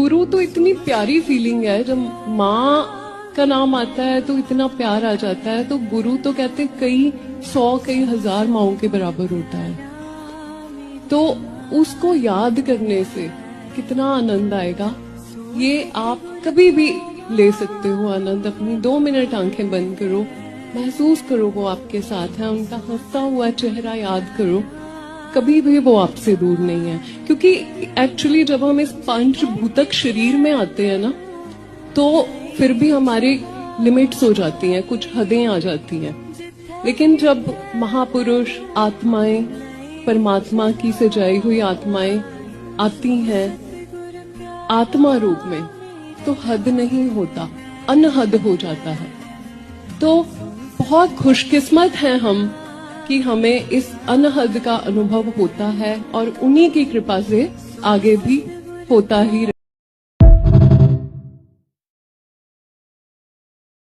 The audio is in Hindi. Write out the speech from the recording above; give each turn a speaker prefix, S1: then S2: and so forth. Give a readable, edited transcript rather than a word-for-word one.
S1: गुरु तो इतनी प्यारी फीलिंग है, जब माँ का नाम आता है तो इतना प्यार आ जाता है। तो गुरु तो कहते कई 100 कई 1000 माओं के बराबर होता है। तो उसको याद करने से कितना आनंद आएगा, ये आप कभी भी ले सकते हो आनंद। अपनी 2 मिनट आंखें बंद करो, महसूस करो वो आपके साथ है, उनका हंसता हुआ चेहरा याद करो। कभी भी वो आपसे दूर नहीं है, क्योंकि एक्चुअली जब हम इस पंचभूतक शरीर में आते हैं ना, तो फिर भी हमारी लिमिट्स हो जाती हैं, कुछ हदें आ जाती हैं। लेकिन जब महापुरुष आत्माएं, परमात्मा की सजाई हुई आत्माएं आती हैं आत्मा रूप में, तो हद नहीं होता, अनहद हो जाता है। तो बहुत खुशकिस्मत हैं हम कि हमें इस अनहद का अनुभव होता है, और उन्हीं की कृपा से आगे भी होता ही